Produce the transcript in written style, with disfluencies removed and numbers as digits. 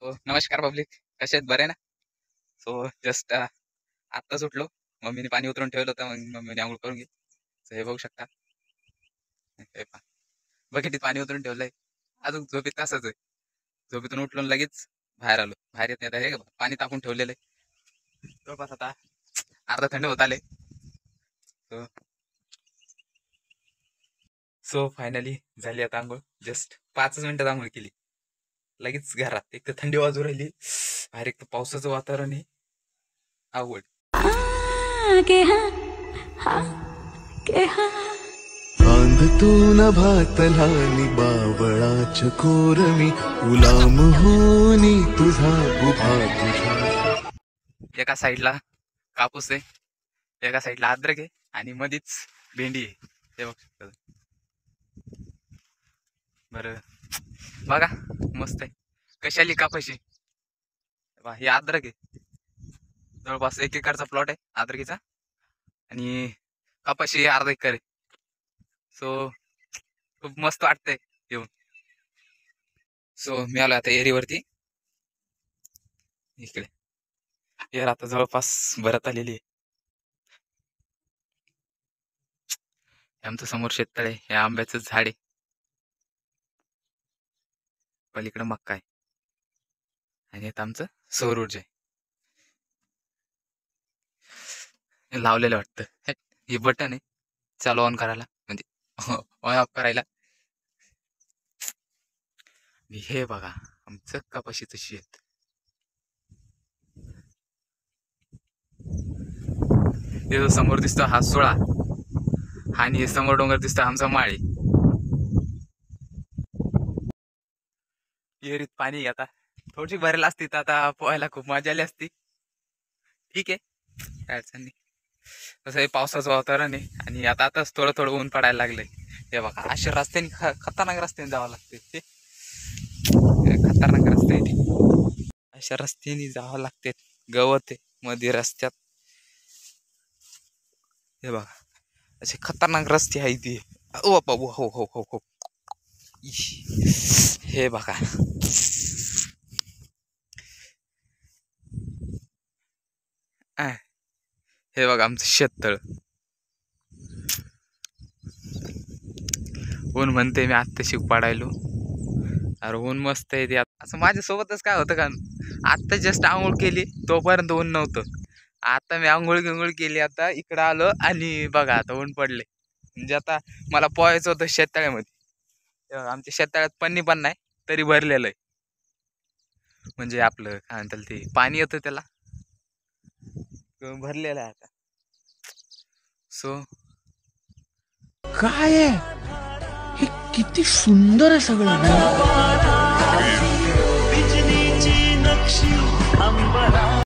हो, नमस्कार पब्लिक. कसे आहेत? बरे ना? सो जस्ट आत्ताच उठलो. मम्मीने पाणी उतरून ठेवलं होतं. मग मम्मीने अंघोळ करून घेतली. So हे बघू शकता. हे पहा. बकेटीत पाणी उतरून ठेवलंय. अजून झोपेत तसंच आहे. झोपेतून उठलो आणि लगेच बाहेर आलो. बाहेर येत नाही आता हे पाणी तापून ठेवलेलं आहे. जवळपास आता अर्धा थंड होत आले. सो सो फायनली झाली आता अंघोळ. जस्ट 5 मिनिटात अंघोळ केली. लगेच घरात एक तर थंडी वाजू राहिली. बाहेर एक तर पावसाचं वातावरण आहे. आवड बांधतो नभात लहानी बावळाच्या कोरमी गुलाम होनी तुझा उभा तुझा. एका साईडला कापूस आहे, एका साईडला अद्रक आहे आणि मधीच भेंडी आहे. ते बघ शकता. बरं बघा, मस्त आहे. कशाली कापाशी हे अद्रक आहे. जवळपास 1 एकरचा प्लॉट आहे अद्रकीचा आणि कपाशी अर्धा एकर आहे. सो खूप मस्त वाटतंय येऊन. सो मी आलो आता एरीवरती. इकडे एअर आता जवळपास भरत आलेली आहे. आमचं समोर शेततळ आहे. हे आंब्याचं झाड आहे. पलीकडे मक्का आहे आणि आता आमचं सौर ऊर्जा आहे. हे लावलेलं वाटतं. हे बटन आहे चालू ऑन करायला, म्हणजे ऑन ऑफ करायला. हे बघा आमचं कपाशीचं शेत. हे जो समोर दिसतो हा सोळा आणि हे समोर डोंगर दिसतो आमचा माळी. विहिरीत पाणी आता थोडीशी भरेल असती तर आता पोहायला खूप मजा आली असती. ठीक आहे, काय अडचण नाही. तसं हे पावसाचं वातावरण आहे आणि आताच थोडं थोडं ऊन पडायला लागलंय. हे बघा अशा रस्त्याने खतरनाक रस्त्याने जावं लागते. ते खतरनाक रस्ते आहे ते. अशा रस्त्याने जावं लागते. गवत आहे मध्ये रस्त्यात. हे बघा असे खतरनाक रस्ते आहे ते. ओ बाबा, हो हो हो हो. हे बघा हे बघा आमचं शेततळ. ऊन म्हणते मी आत्ताशी पाडायलो. अरे ऊन मस्त आहे ते. असं माझ्यासोबतच काय होतं का, आत्ता जस्ट आंघोळ केली तोपर्यंत ऊन नव्हतं. आता मी आंघोळ केली, आता इकडं आलो आणि बघा आता ऊन पडले. म्हणजे आता मला पोहायचं होतं शेततळ्यामध्ये. आमच्या शेततळ्यात पन्नी पण नाही तरी भरलेलं आहे. म्हणजे आपलं काय म्हणतात ते पाणी येतं त्याला भरलेलं आहे आता. सो काय आहे हे? किती सुंदर आहे सगळं.